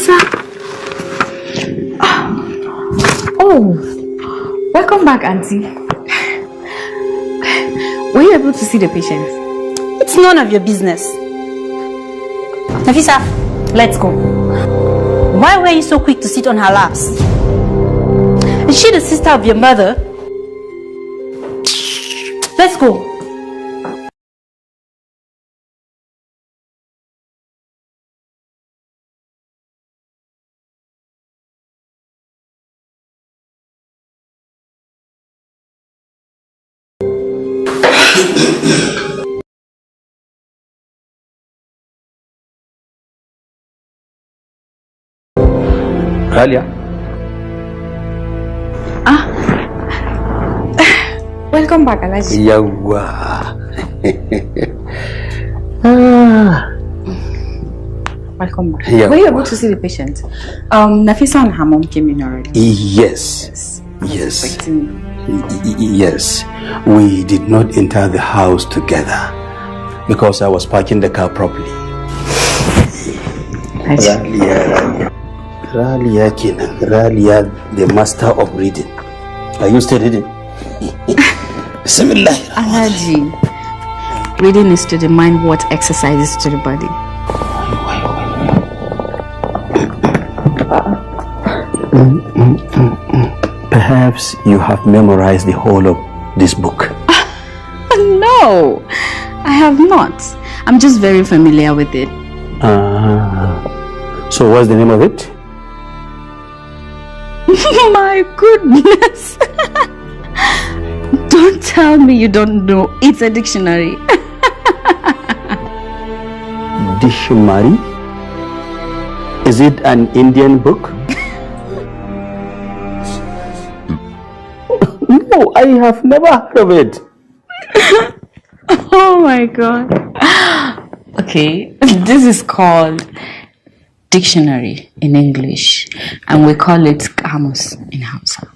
Nafisa. Oh, welcome back, Auntie. Were you able to see the patient? It's none of your business. Nafisa, let's go. Why were you so quick to sit on her laps? Is she the sister of your mother? Let's go. Ralia? Welcome back, Alaji. Yawa. Welcome back. Were you able to see the patient? Nafisa and her mom came in already. Yes. Yes. We did not enter the house together because I was parking the car properly. Ralia, the master of reading. Are you still reading? Bismillah. Alaji, reading is to the mind what exercises to the body. Perhaps you have memorized the whole of this book. No, I have not. I'm just very familiar with it. So what's the name of it? My goodness. Don't tell me you don't know. It's a dictionary. Dictionary? Is it an Indian book? No, I have never heard of it. Oh my god. Okay, this is called dictionary in English, and we call it kamus in Hausa.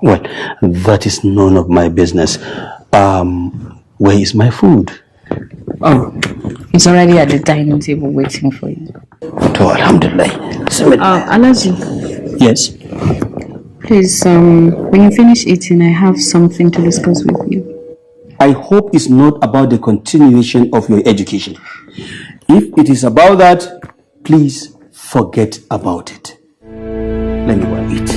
Well, that is none of my business. Where is my food? Oh, it's already at the dining table waiting for you. To Alhamdulillah. Alaji. Yes. Please, when you finish eating, I have something to discuss with you. I hope it's not about the continuation of your education. If it is about that, please forget about it. Let me go and eat.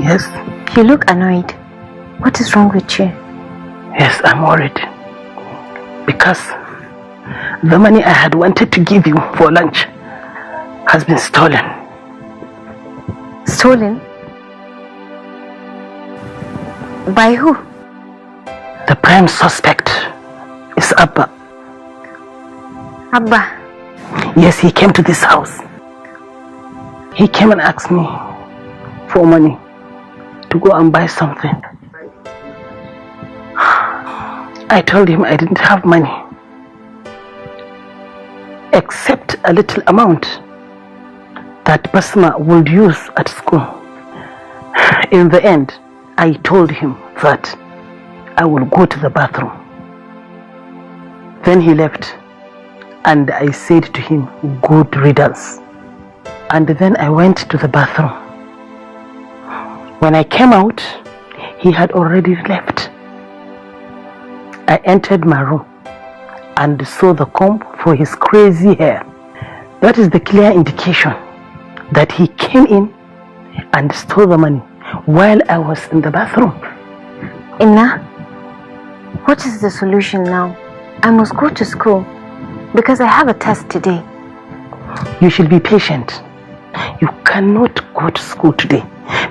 Yes? You look annoyed. What is wrong with you? Yes, I'm worried. Because the money I had wanted to give you for lunch has been stolen. Stolen? By who? The prime suspect is Abba. Abba? Yes, he came to this house. He came and asked me for money to go and buy something. I told him I didn't have money except a little amount that Basma would use at school. In the end, I told him that I will go to the bathroom Then he left, and I said to him, good riddance. And then I went to the bathroom. When I came out, he had already left. I entered my room and saw the comb for his crazy hair. That is the clear indication that he came in and stole the money while I was in the bathroom. Inna, what is the solution now? I must go to school because I have a test today. You should be patient. You cannot go to school today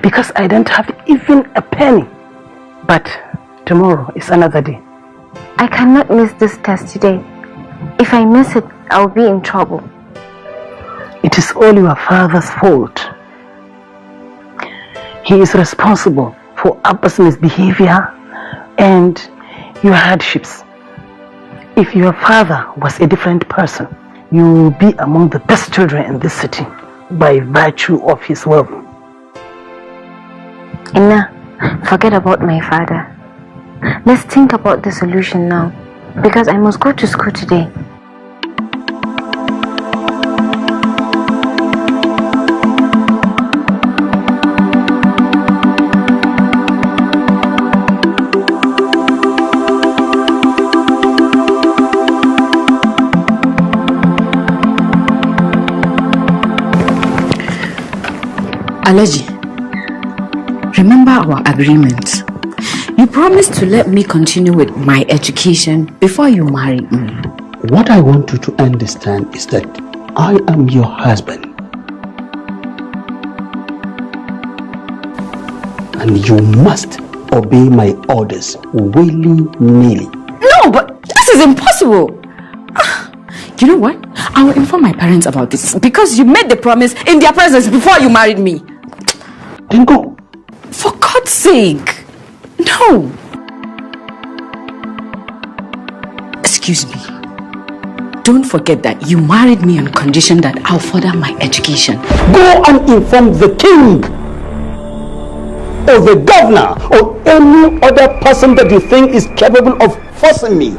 because I don't have even a penny. But tomorrow is another day. I cannot miss this test today. If I miss it, I'll be in trouble. It is all your father's fault. He is responsible for Abba's misbehavior and your hardships. If your father was a different person, you will be among the best children in this city by virtue of his wealth. Inna, forget about my father. Let's think about the solution now, because I must go to school today. Alaji, remember our agreement. You promised to let me continue with my education before you married me. What I want you to understand is that I am your husband. And you must obey my orders willy-nilly. No, but this is impossible. You know what? I will inform my parents about this because you made the promise in their presence before you married me. Then go. For God's sake. No. Excuse me. Don't forget that you married me on condition that I'll further my education. Go and inform the king or the governor or any other person that you think is capable of forcing me.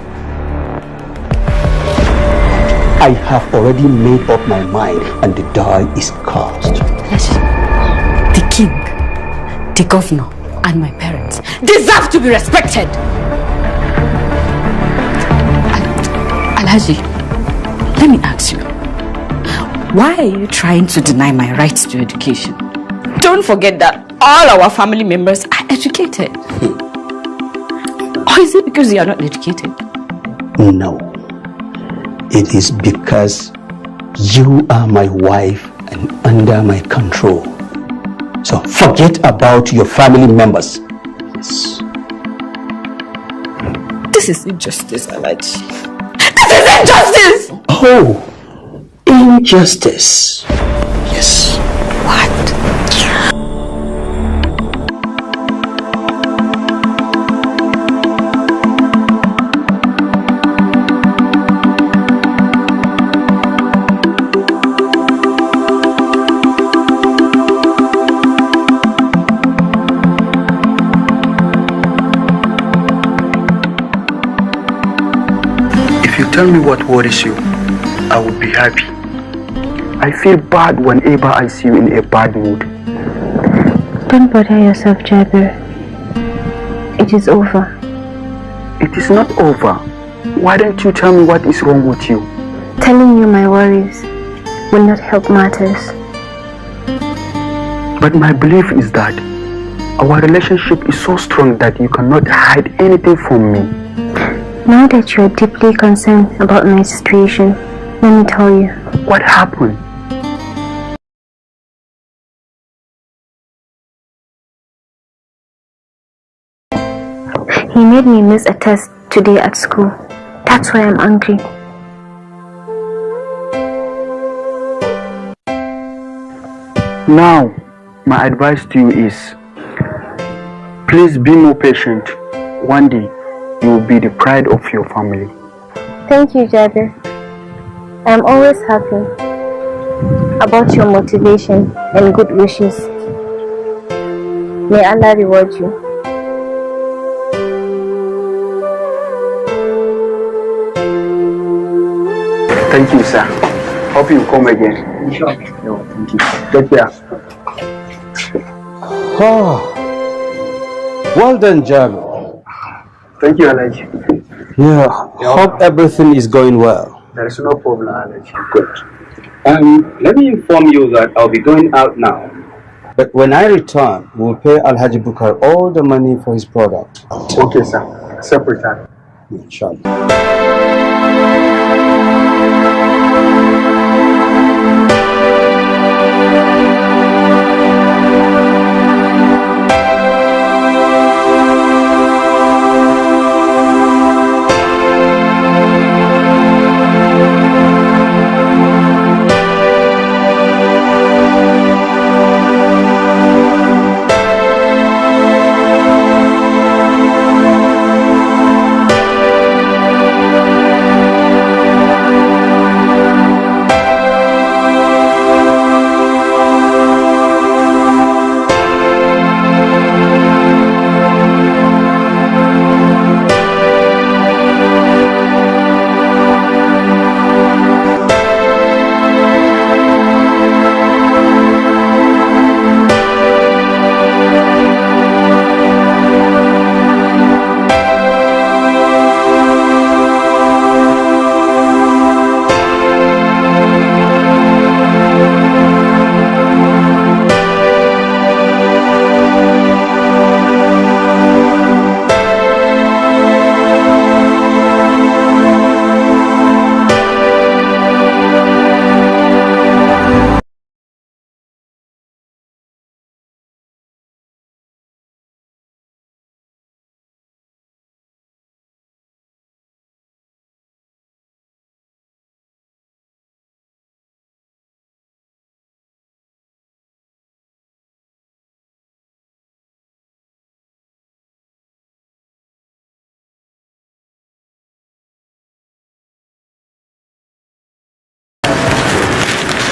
I have already made up my mind and the die is cast. The king, the governor, and my parents deserve to be respected. Alhaji, let me ask you, why are you trying to deny my rights to education? Don't forget that all our family members are educated. Or is it because you are not educated? No. It is because you are my wife and under my control. So forget about your family members. Yes. This is injustice, Alaji. This is injustice! Oh, injustice. Yes. What? Tell me what worries you. I will be happy. I feel bad whenever I see you in a bad mood. Don't bother yourself, Jabir. It is over. It is not over. Why don't you tell me what is wrong with you? Telling you my worries will not help matters. But my belief is that our relationship is so strong that you cannot hide anything from me. Now that you are deeply concerned about my situation, let me tell you. What happened? He made me miss a test today at school. That's why I'm angry. Now, my advice to you is, please be more patient. One day, you will be the pride of your family. Thank you, Jabir. I am always happy about your motivation and good wishes. May Allah reward you. Thank you, sir. Hope you come again. Sure. No, thank you. Take care. Oh, well done, Jabir. Thank you, Alaji. Yeah, hope everything is going well. There is no problem, Alaji. Good. Let me inform you that I'll be going out now. But when I return, we'll pay Alhaji Bukar all the money for his product. Okay, sir. Separate time. Inshallah.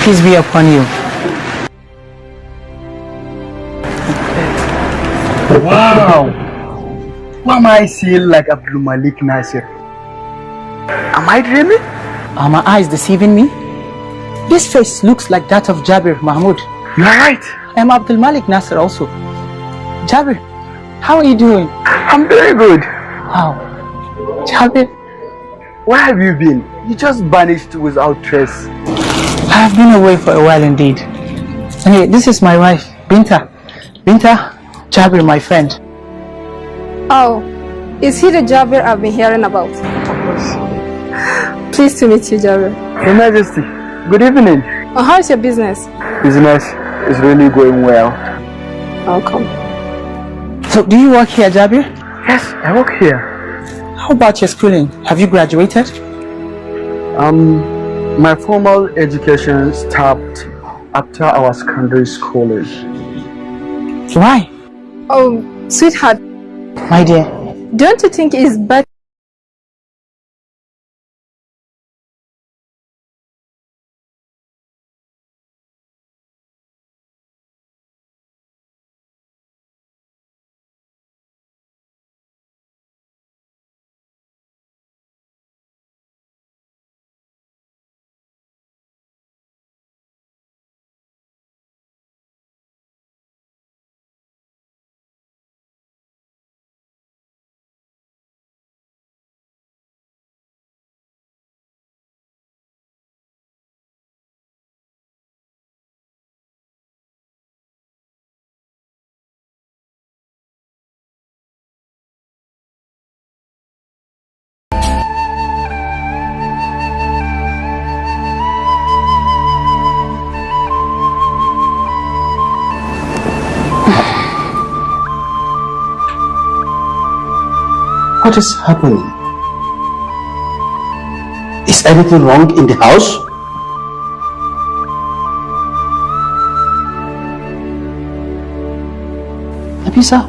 Peace be upon you. Wow! Why am I seeing like Abdul Malik Nasir? Am I dreaming? Are my eyes deceiving me? This face looks like that of Jabir Mahmoud. You are right. I am Abdul Malik Nasir also. Jabir, how are you doing? I'm very good. Wow. Jabir, Where have you been? You just vanished without trace. I have been away for a while indeed. Anyway, this is my wife, Binta. Binta, Jabir, my friend. Oh, is he the Jabir I've been hearing about? Pleased to meet you, Jabir. Your Majesty, good evening. Oh, how's your business? Business is really going well. Welcome. So, do you work here, Jabir? Yes, I work here. How about your schooling? Have you graduated? My formal education stopped after our secondary schooling. Why? Oh, sweetheart, My dear, don't you think it's better? What is happening? Is anything wrong in the house? Nafisa,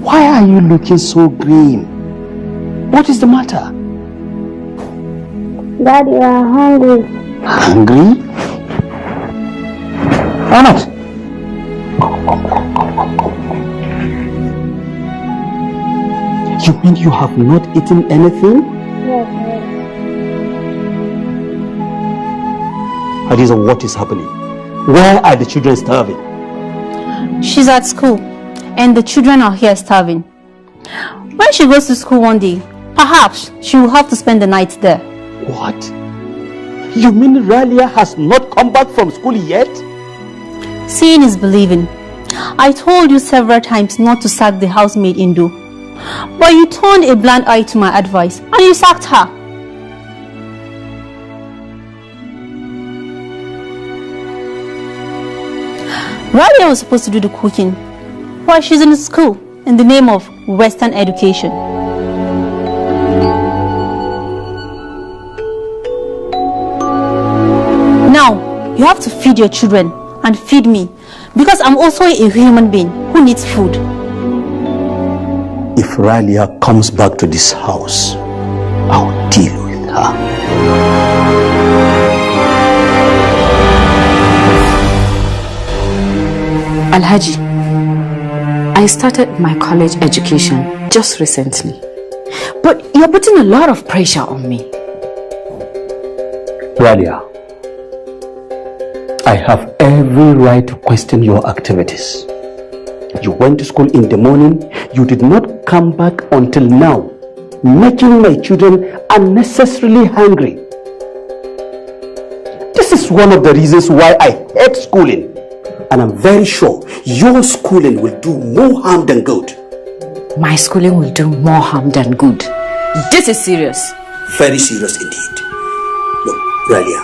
why are you looking so green? What is the matter? Daddy, I'm hungry. Hungry? Why not? You mean you have not eaten anything? Yes, Hadiza, what is happening? Where are the children starving? She's at school, and the children are here starving. When she goes to school one day, perhaps she will have to spend the night there. What? You mean Ralia has not come back from school yet? Seeing is believing. I told you several times not to sack the housemaid Indo, but you turned a blind eye to my advice and you sacked her. Ralia was supposed to do the cooking while she's in school in the name of Western education. Now, you have to feed your children and feed me, because I'm also a human being who needs food. If Ralia comes back to this house, I'll deal with her. Alhaji, I started my college education just recently, but you're putting a lot of pressure on me. Ralia, I have every right to question your activities. You went to school in the morning, you did not come back until now, making my children unnecessarily hungry. This is one of the reasons why I hate schooling. And I'm very sure your schooling will do more harm than good. My schooling will do more harm than good. This is serious. Very serious indeed. Look, Ralia,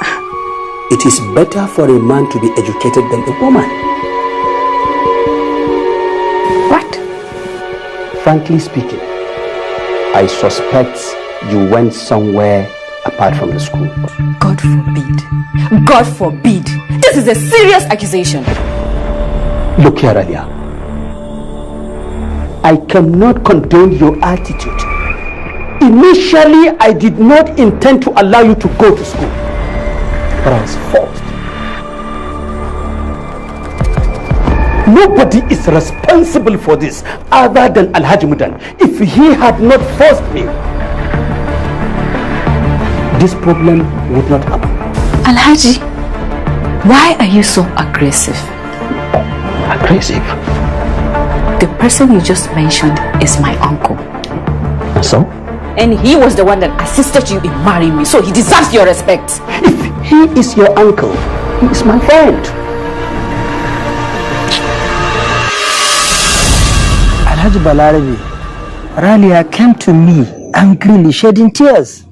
it is better for a man to be educated than a woman. What? Frankly speaking, I suspect you went somewhere apart from the school. God forbid. God forbid. This is a serious accusation. Look here, Ralia. I cannot condone your attitude. Initially, I did not intend to allow you to go to school, but I was forced. Nobody is responsible for this other than Alhaji Mudan. If he had not forced me, this problem would not happen. Alhaji, why are you so aggressive? Aggressive? The person you just mentioned is my uncle. So? And he was the one that assisted you in marrying me, so he deserves your respect. If he is your uncle, he is my friend. Alhaji Balarabi, Ralia came to me angrily, shedding tears,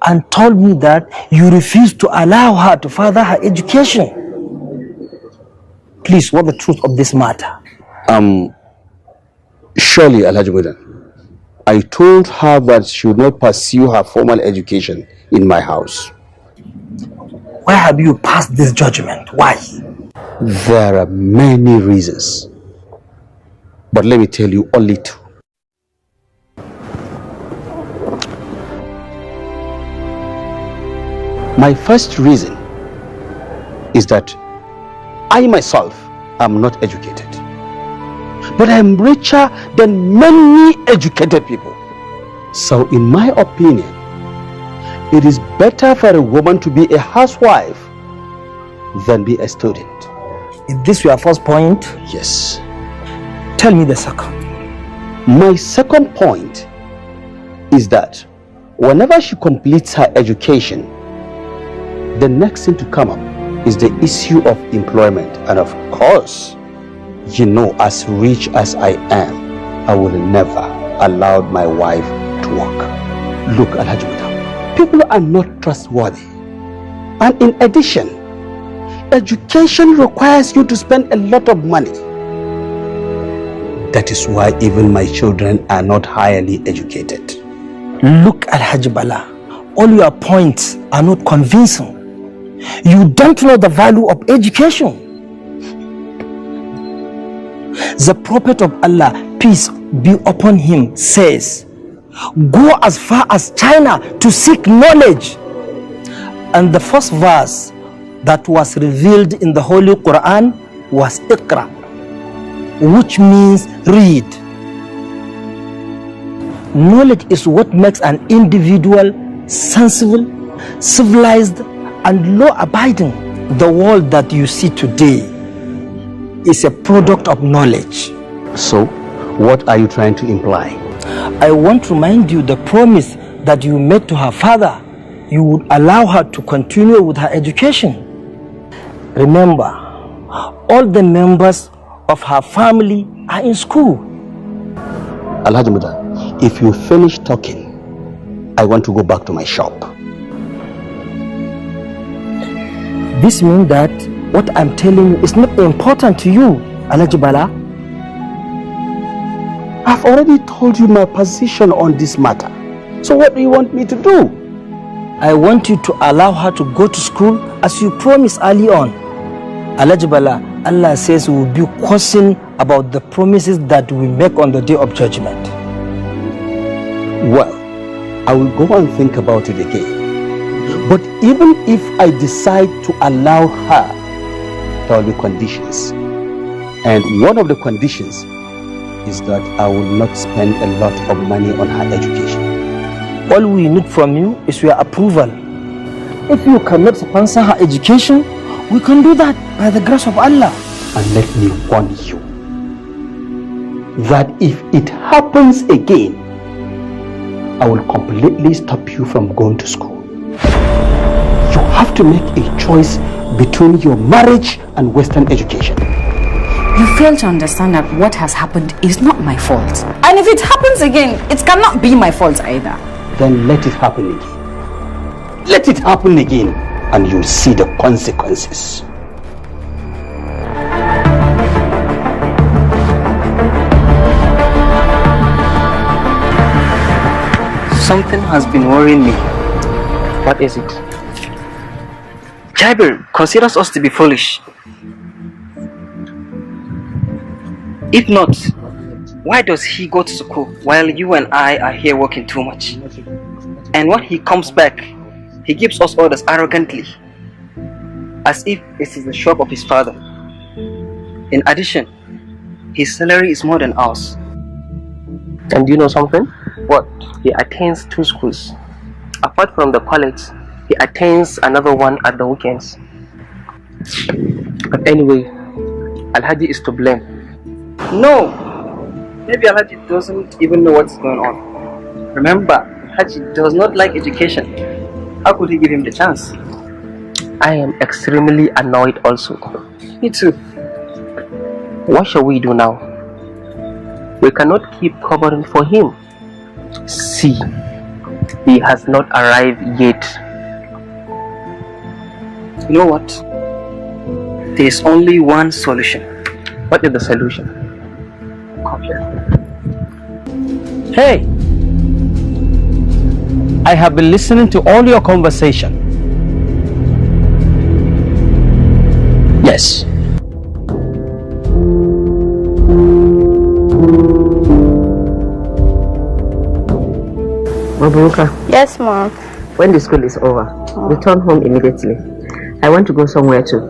and told me that you refused to allow her to further her education. Please, what's the truth of this matter? Surely, Alhaji Mudan, I told her that she would not pursue her formal education in my house. Why have you passed this judgment? Why? There are many reasons, but let me tell you only two. My first reason is that I myself am not educated, but I am richer than many educated people. So in my opinion, it is better for a woman to be a housewife than be a student. Is this your first point? Yes. Tell me the second. My second point is that whenever she completes her education, the next thing to come up is the issue of employment. And of course, you know, as rich as I am, I will never allow my wife to work. Look, Alhaji Mudan, people are not trustworthy. And in addition, education requires you to spend a lot of money. That is why even my children are not highly educated. Look, Alhaji Bala, all your points are not convincing. You don't know the value of education. The Prophet of Allah, peace be upon him, says, go as far as China to seek knowledge. And the first verse that was revealed in the Holy Quran was Iqra, which means read. Knowledge is what makes an individual sensible, civilized, and law-abiding. The world that you see today is a product of knowledge. So, what are you trying to imply? I want to remind you the promise that you made to her father. You would allow her to continue with her education. Remember, all the members of her family are in school. Alhaji Muda, if you finish talking, I want to go back to my shop. This means that what I'm telling you is not important to you, Alhaji Bala. I've already told you my position on this matter. So what do you want me to do? I want you to allow her to go to school as you promised early on. Alhaji Bala, Allah says we will be questioning about the promises that we make on the day of judgment. Well, I will go and think about it again. But even if I decide to allow her, there will be conditions. And one of the conditions is that I will not spend a lot of money on her education. All we need from you is your approval. If you cannot sponsor her education, we can do that by the grace of Allah. And let me warn you that if it happens again, I will completely stop you from going to school. You have to make a choice between your marriage and Western education. You fail to understand that what has happened is not my fault. And if it happens again, it cannot be my fault either. Then let it happen again. Let it happen again, and you'll see the consequences. Something has been worrying me. What is it? Jabir considers us to be foolish. If not, why does he go to school while you and I are here working too much? And when he comes back, he gives us orders arrogantly, as if this is the shop of his father. In addition, his salary is more than ours. And do you know something? What? He attends 2 schools. Apart from the college, he attends another one at the weekends. But anyway, Alhaji is to blame. No! Maybe Alhaji doesn't even know what's going on. Remember, Alhaji does not like education. How could he give him the chance? I am extremely annoyed also. Me too. What shall we do now? We cannot keep covering for him. See, he has not arrived yet. You know what? There is only one solution. What is the solution? Come here. Hey! I have been listening to all your conversation. Yes. Mabuka, Yes, Mom. when the school is over, return home immediately. I want to go somewhere too.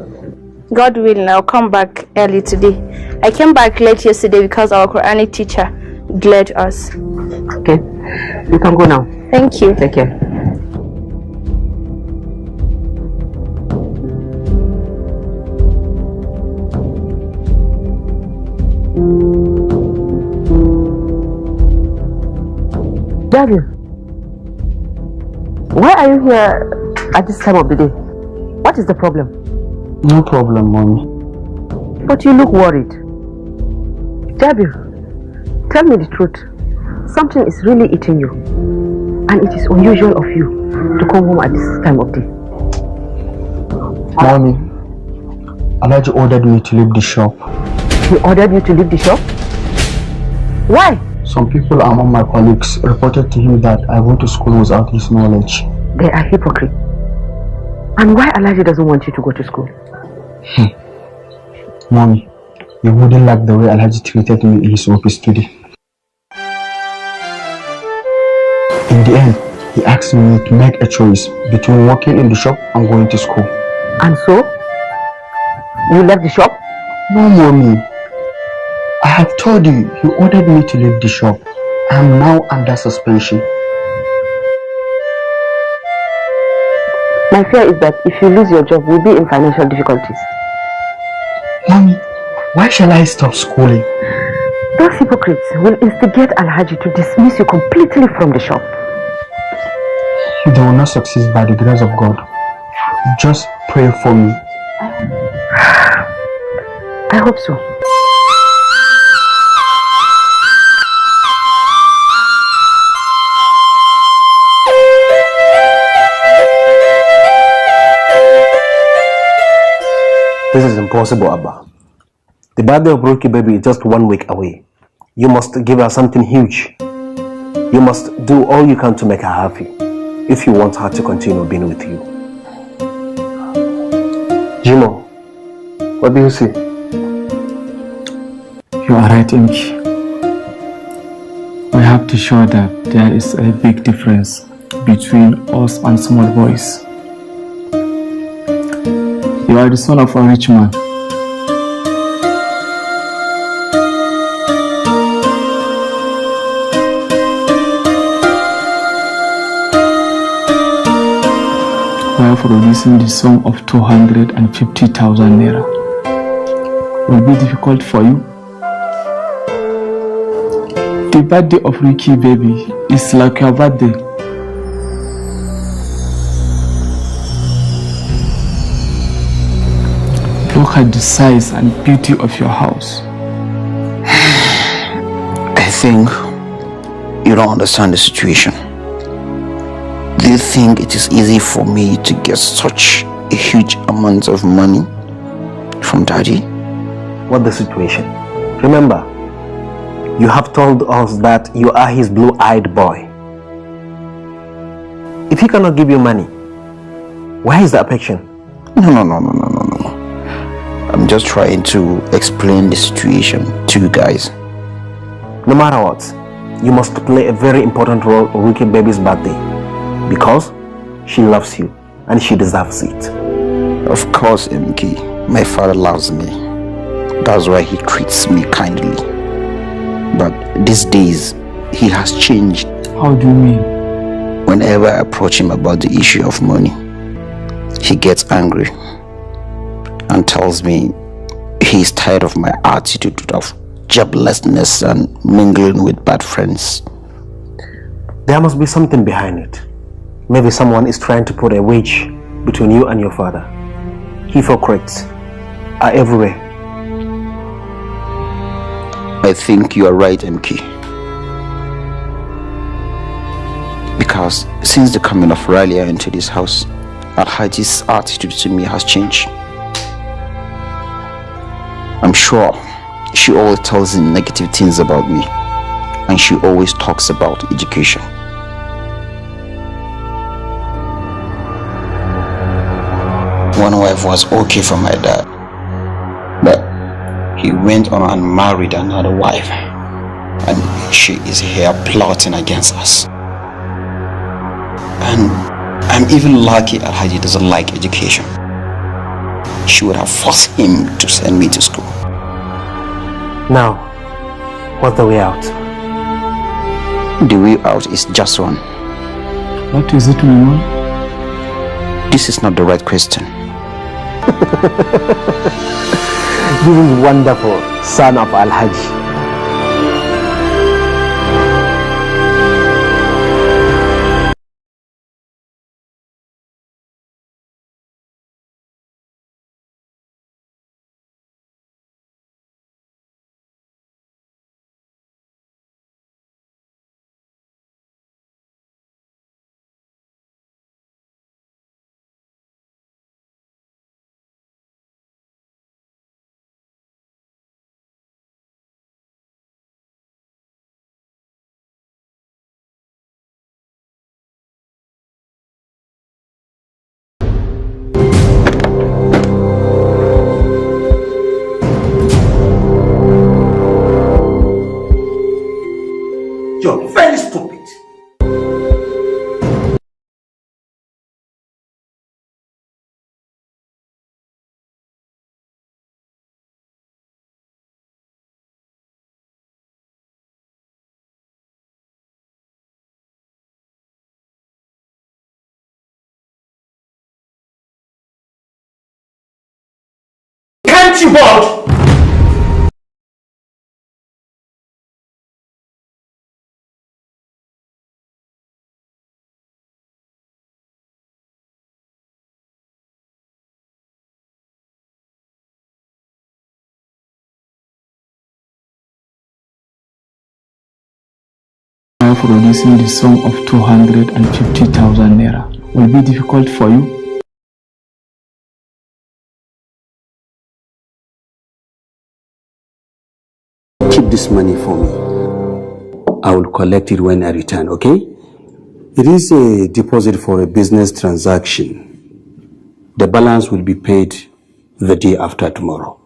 God willing, I'll come back early today. I came back late yesterday because our Quranic teacher glared us. Okay, you can go now. Thank you. Take care. David, why are you here at this time of the day? What is the problem? No problem, Mommy. But you look worried. Jabir, tell me the truth. Something is really eating you. And it is unusual of you to come home at this time of day. Mommy, Alhaji ordered me to leave the shop. He ordered you to leave the shop? Why? Some people among my colleagues reported to him that I went to school without his knowledge. They are hypocrites. And why Alhaji doesn't want you to go to school? Mommy, you wouldn't like the way Alhaji treated me in his office today. In the end, he asked me to make a choice between working in the shop and going to school. And so? You left the shop? No, Mommy. I have told you, he ordered me to leave the shop. I am now under suspension. My fear is that if you lose your job, we'll be in financial difficulties. Mommy, why shall I stop schooling? Those hypocrites will instigate Alhaji to dismiss you completely from the shop. They will not succeed by the grace of God. Just pray for me. I hope so. This is impossible, Abba. The birthday of Rocky baby is just 1 week away. You must give her something huge. You must do all you can to make her happy if you want her to continue being with you. Jimo, what do you say? You are right, Inky. We have to show that there is a big difference between us and small boys. You are the son of a rich man. While producing the sum of 250,000 naira will be difficult for you. The birthday of Ricky baby is like your birthday. Look at the size and beauty of your house. I think you don't understand the situation. Do you think it is easy for me to get such a huge amount of money from Daddy? What the situation? Remember, you have told us that you are his blue-eyed boy. If he cannot give you money, where is the affection? No. I'm just trying to explain the situation to you guys. No matter what, you must play a very important role in Ricky baby's birthday because she loves you and she deserves it. Of course, MK, my father loves me. That's why he treats me kindly. But these days, he has changed. How do you mean? Whenever I approach him about the issue of money, he gets angry and tells me he is tired of my attitude of joblessness and mingling with bad friends. There must be something behind it. Maybe someone is trying to put a wedge between you and your father. Hypocrites are everywhere. I think you are right, MK. Because since the coming of Ralia into this house, Alhaji's attitude to me has changed. I'm sure she always tells him negative things about me, and she always talks about education. One wife was okay for my dad, but he went on and married another wife, and she is here plotting against us. And I'm even lucky Alhaji doesn't like education. She would have forced him to send me to school. Now, what's the way out? The way out is just one. What is it, Mama? This is not the right question. This is wonderful, son of Alhaji. You're very stupid. Aren't you bored? Now for releasing the sum of 250,000 naira will be difficult for you. Keep this money for me. I will collect it when I return, okay? It is a deposit for a business transaction. The balance will be paid the day after tomorrow.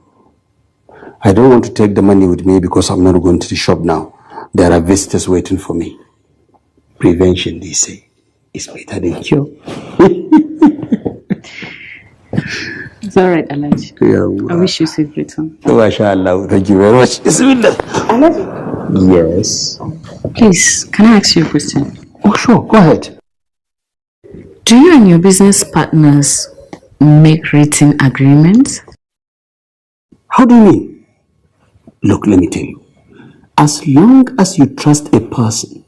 I don't want to take the money with me because I'm not going to the shop now. There are visitors waiting for me. Prevention, they say, is better than cure. It's all right, Alhaji. Yeah, I wish you safe return. oh, mashallah. Thank you very much. Bismillah. Alhaji, Yes. please, can I ask you a question? Oh, sure. Go ahead. Do you and your business partners make written agreements? How do you mean? Look, let me tell you. As long as you trust a person,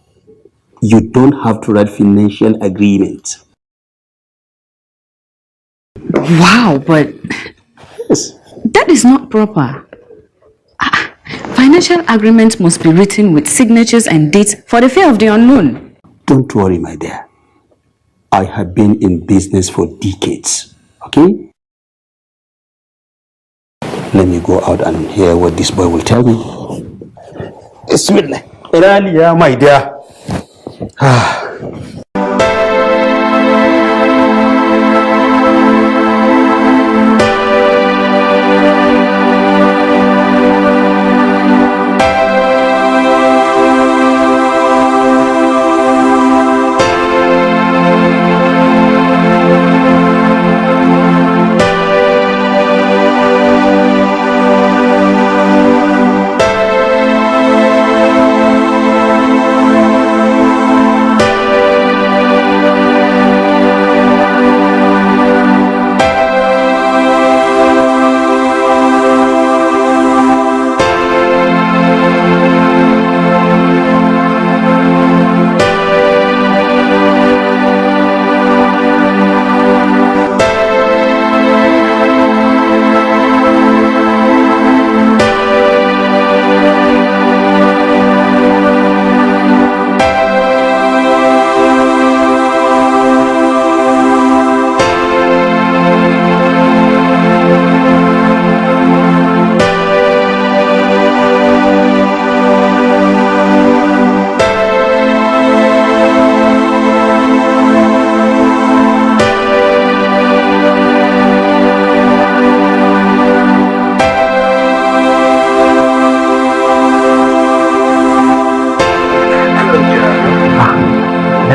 you don't have to write financial agreements. Wow, but Yes. that is not proper. Financial agreements must be written with signatures and dates for the fear of the unknown. Don't worry, my dear. I have been in business for decades, okay? Let me go out and hear what this boy will tell me. Bismillah. Iraniya, my dear.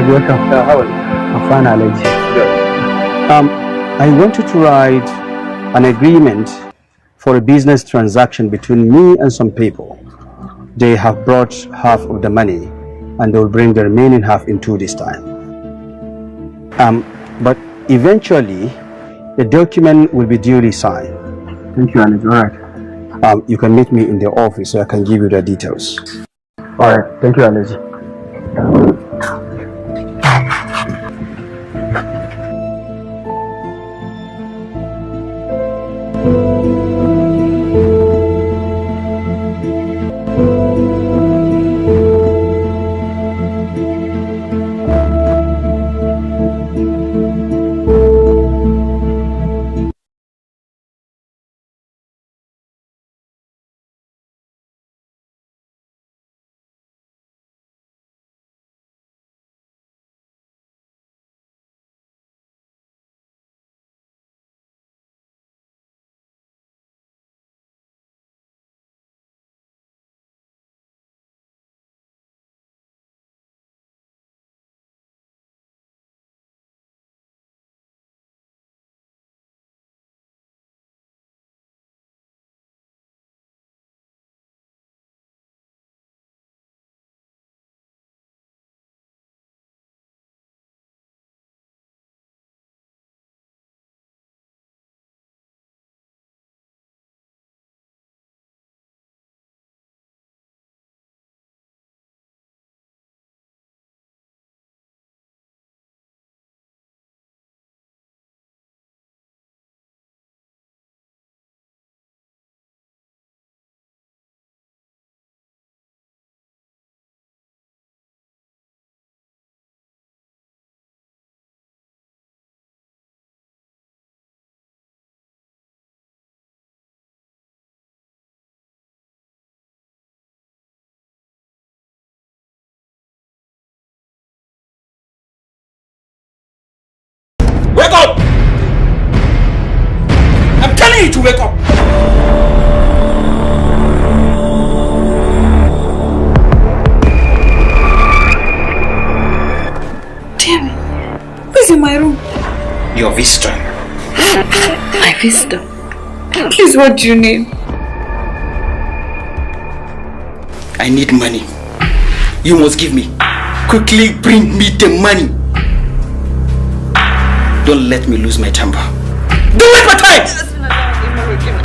Welcome. How are you? I'm fine, Alex. I wanted to write an agreement for a business transaction between me and some people. They have brought half of the money and they will bring the remaining half in 2 days' time. But eventually, the document will be duly signed. Thank you, Alex. All right. You can meet me in the office so I can give you the details. All right. Thank you, Alex. Wake up! I'm telling you to wake up! Damn, who's in my room? Your visitor. My visitor? Please, what do you need? I need money. You must give me. Quickly bring me the money. Don't let me lose my temper. Don't waste my time!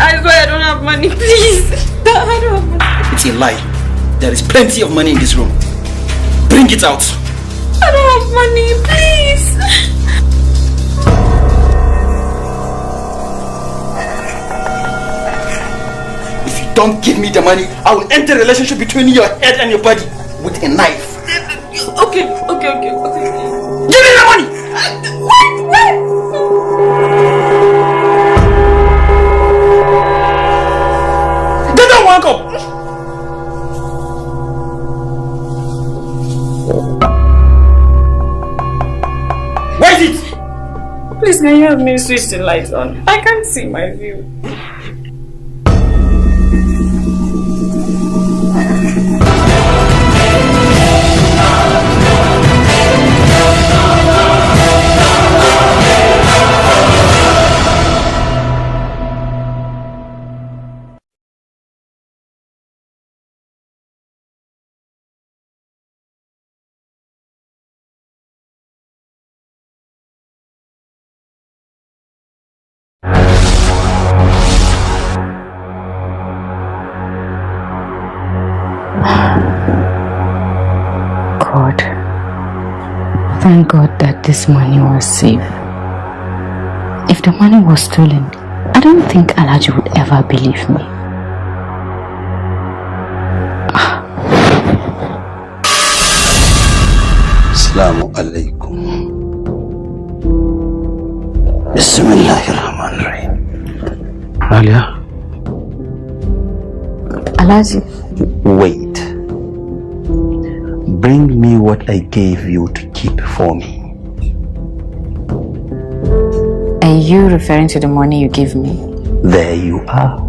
I swear I don't have money, please. I don't have money. It's a lie. There is plenty of money in this room. Bring it out. I don't have money, please. If you don't give me the money, I will enter a relationship between your head and your body with a knife. Okay. Give me the money! Wait! Get down, one cup! Where is it? Please, can you help me switch the lights on? I can't see my view. God, thank God that this money was safe. If the money was stolen, I don't think Alhaji would ever believe me. Assalamu alaikum. Bismillahirrahmanirrahim. Alia? Alhaji. Wait. Bring me what I gave you to keep for me. Are you referring to the money you gave me? There you are.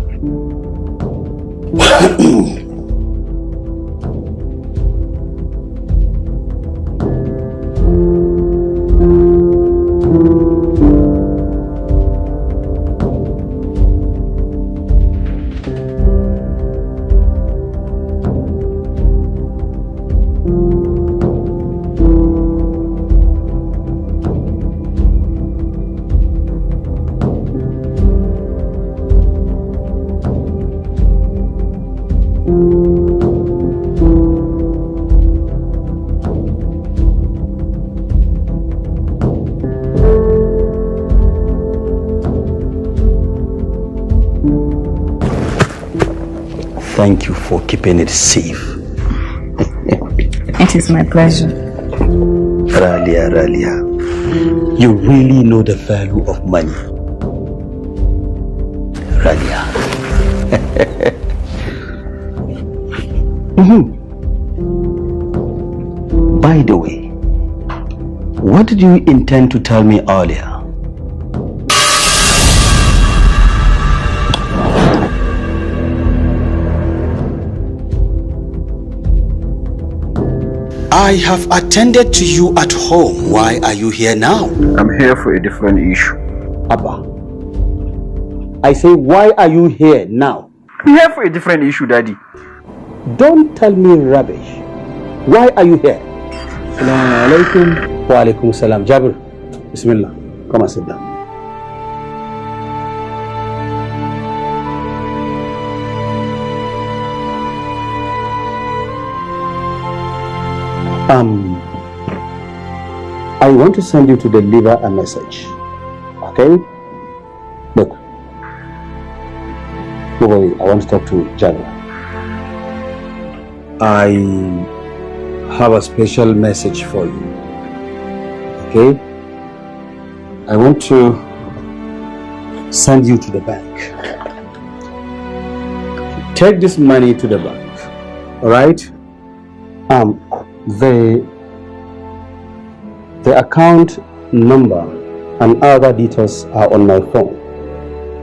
Thank you for keeping it safe. It is my pleasure. Ralia, you really know the value of money. Ralia. By the way, what did you intend to tell me earlier? I have attended to you at home. Why are you here now? I'm here for a different issue. Abba, I say, why are you here now? I'm here for a different issue, Daddy. Don't tell me rubbish. Why are you here? Assalamu alaikum. Wa alaikum salam. Jabir, Bismillah. Come and sit down. I want to send you to deliver a message. Okay? Look. Move away. I want to talk to Jabir. I have a special message for you. Okay? I want to send you to the bank. Take this money to the bank. Alright? The account number and other details are on my phone.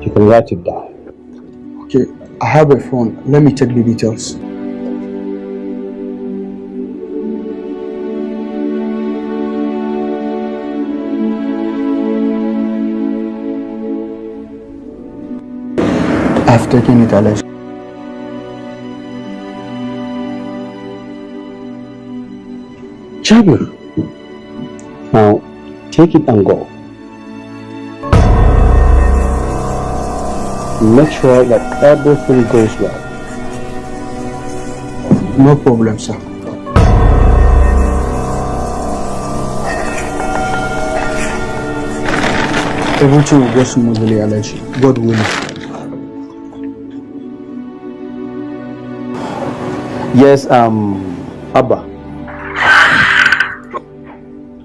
You can write it down. Okay, I have a phone. Let me check the details. I've taken it, Alex. Jabir, now take it and go. Make sure that everything goes well. No problem, sir. Everything will go smoothly, Alex. God willing. Yes, Abba.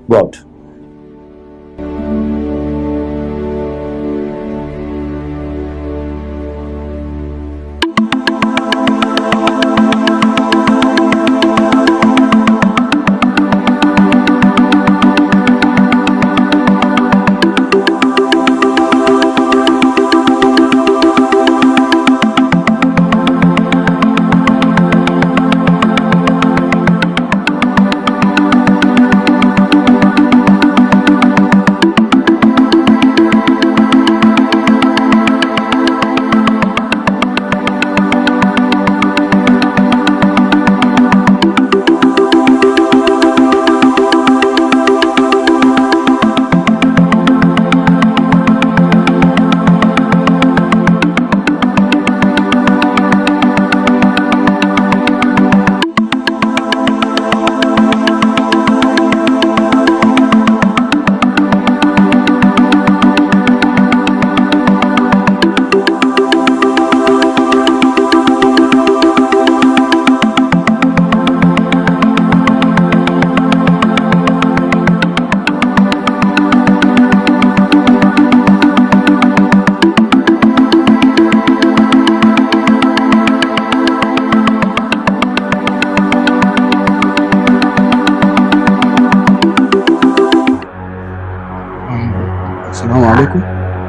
God.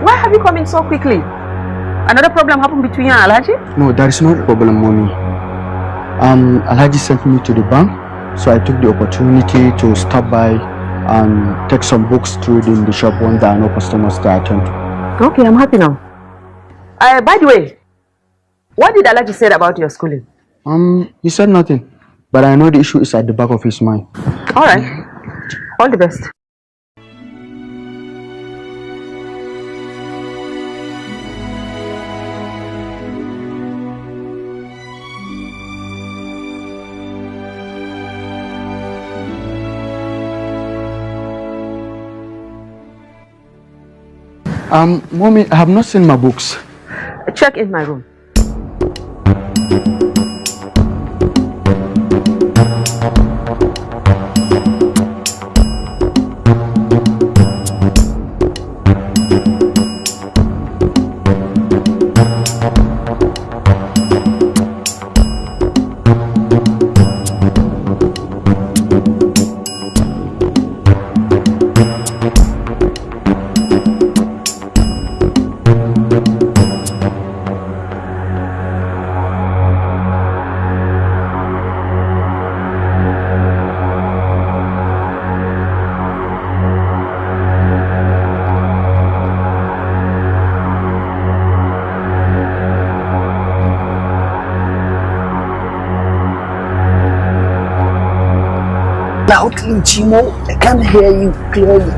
Why have you come in so quickly? Another problem happened between you and Alhaji? No, that is not a problem, mommy. Alhaji sent me to the bank, so I took the opportunity to stop by and take some books to read in the shop when there are no customers to attend to. Okay, I'm happy now. By the way, what did Alhaji say about your schooling? He said nothing, but I know the issue is at the back of his mind. Alright, all the best. Mommy, I have not seen my books. Check in my room. Loudly, Chimo. I can't hear you clearly.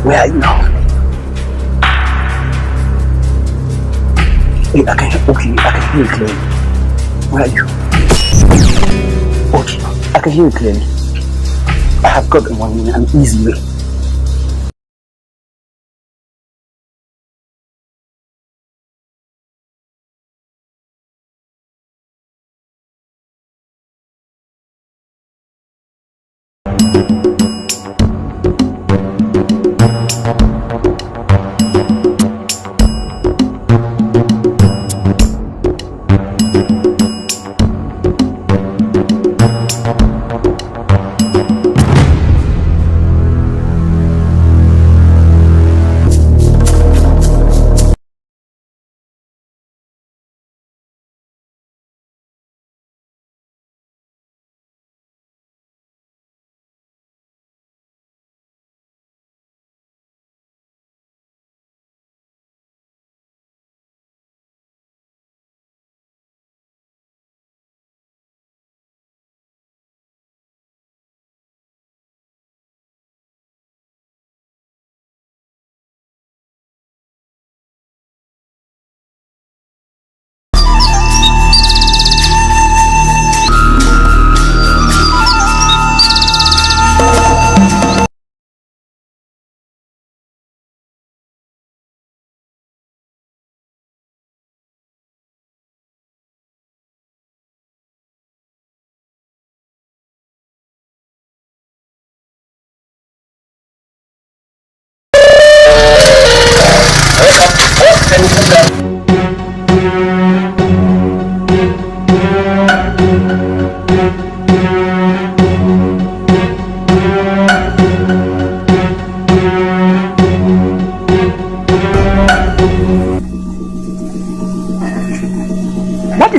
Where are you now? Hey, I can hear you clearly. Where are you? Okay, I can hear you clearly. I have got an easy way.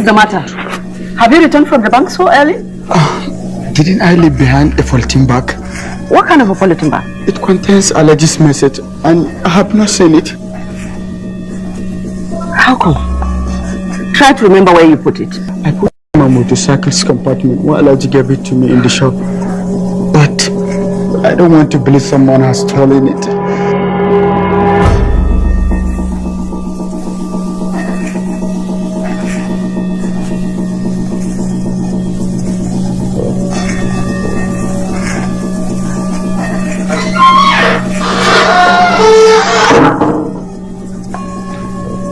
the matter? Have you returned from the bank so early? Didn't I leave behind a polythene bag? What kind of a polythene bag? It contains Alaji's message and I have not seen it. How come? Try to remember where you put it. I put it in my motorcycle's compartment when Alaji gave it to me in the shop. But I don't want to believe someone has stolen it.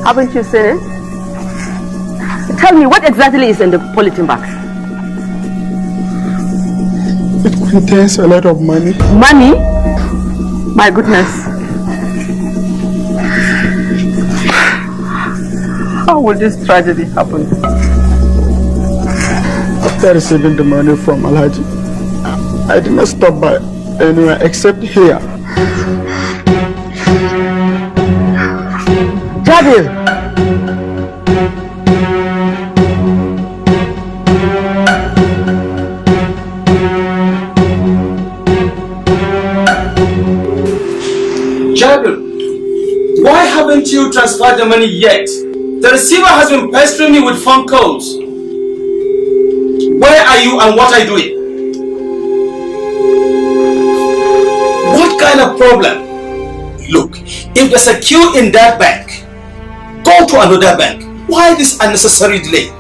Haven't you seen it? Tell me, what exactly is in the polythene bag? It contains a lot of money. Money? My goodness. How will this tragedy happen? After receiving the money from Alhaji, I did not stop by anywhere except here. Jabir! Jabir, why haven't you transferred the money yet? The receiver has been pestering me with phone calls. Where are you and what are you doing? What kind of problem? Look, if there's a queue in that bank, go to another bank. Why this unnecessary delay?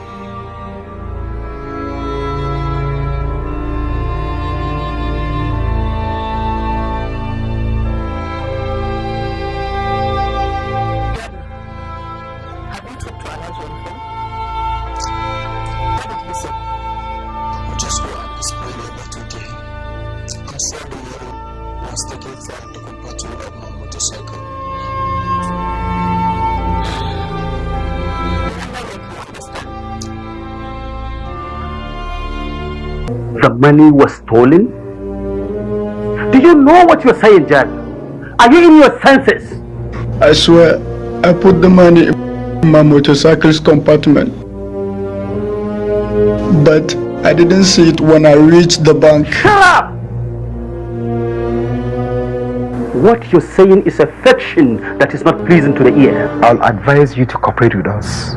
Just go and explain everything to him. I'm sorry the money was taken from the compartment of my motorcycle. The money was stolen? Do you know what you're saying, Jack? Are you in your senses? I swear, I put the money in my motorcycle's compartment. But I didn't see it when I reached the bank. Shut up! What you're saying is a fiction that is not pleasing to the ear. I'll advise you to cooperate with us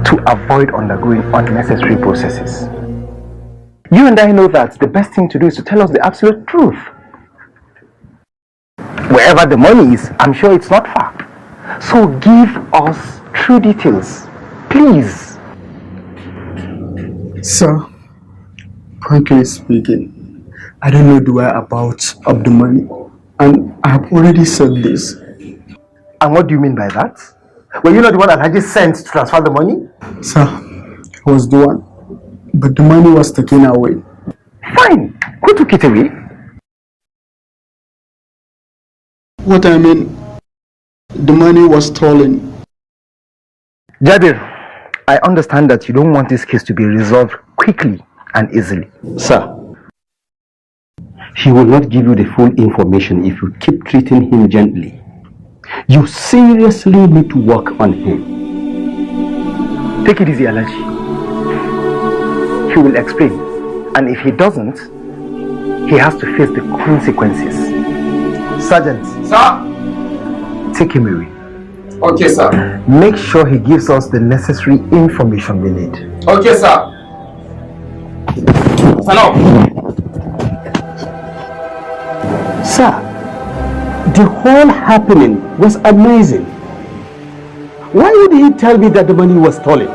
to avoid undergoing unnecessary processes. You and I know that the best thing to do is to tell us the absolute truth. Wherever the money is, I'm sure it's not far. So give us true details, please. Sir, frankly speaking, I don't know the whereabouts of the money. And I have already said this. And what do you mean by that? Were you not the one that had just sent to transfer the money? Sir, I was the one. But the money was taken away. Fine. Who took it away? What I mean, the money was stolen. Jabir, I understand that you don't want this case to be resolved quickly and easily. Sir, he will not give you the full information if you keep treating him gently. You seriously need to work on him. Take it easy, Alaji. He will explain. And if he doesn't, he has to face the consequences. Sergeant. Sir? Take him away. Okay, sir. Make sure he gives us the necessary information we need. Okay, sir. Hello. Sir, the whole happening was amazing. Why would he tell me that the money was stolen?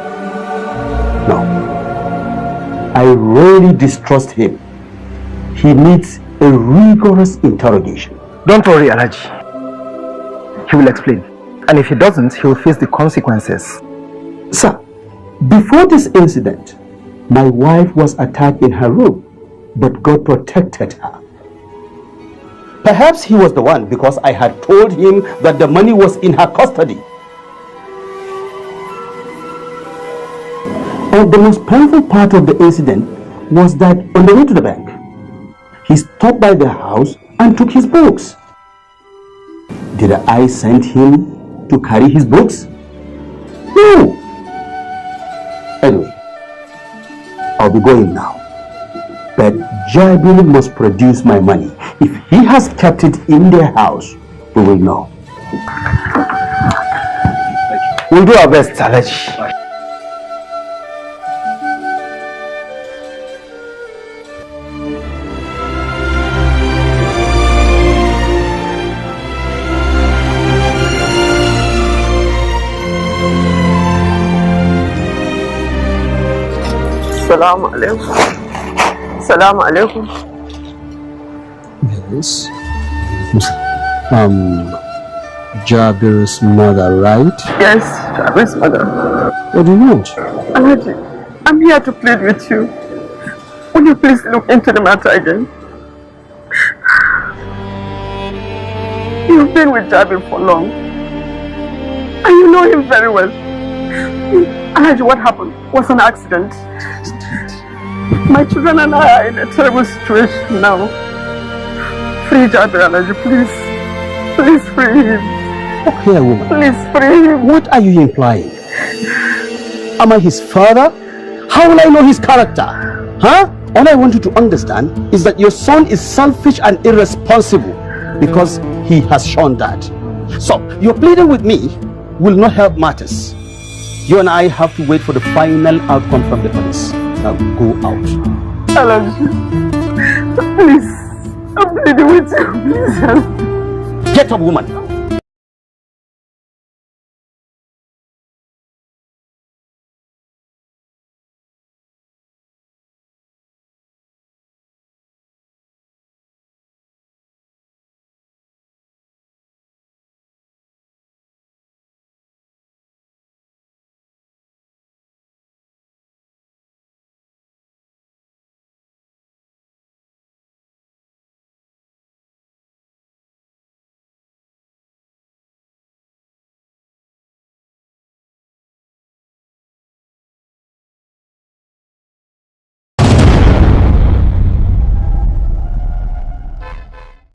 No. I really distrust him. He needs a rigorous interrogation. Don't worry, Alaji. He will explain. And if he doesn't, he will face the consequences. Sir, before this incident, my wife was attacked in her room, but God protected her. Perhaps he was the one because I had told him that the money was in her custody. And the most painful part of the incident was that on the way to the bank, he stopped by the house and took his books. Did I send him to carry his books? No. Anyway, I'll be going now. But Jabir must produce my money. If he has kept it in their house, we will know. We'll do our best, Alhaji. Salaam alaikum. Salaam alaikum. Yes. Jabir's mother, right? Yes, Jabir's mother. What do you want? Alhaji, I'm here to plead with you. Will you please look into the matter again? You've been with Jabir for long, and you know him very well. Alhaji, what happened was an accident. My children and I are in a terrible situation now. Free Jabir, Alhaji, please. Please free him. Look here, woman. Please free him. What are you implying? Am I his father? How will I know his character? Huh? All I want you to understand is that your son is selfish and irresponsible because he has shown that. So, your pleading with me will not help matters. You and I have to wait for the final outcome from the police. Now go out. Alhaji, please, I'm pleading with you. Please help me. Get up, woman.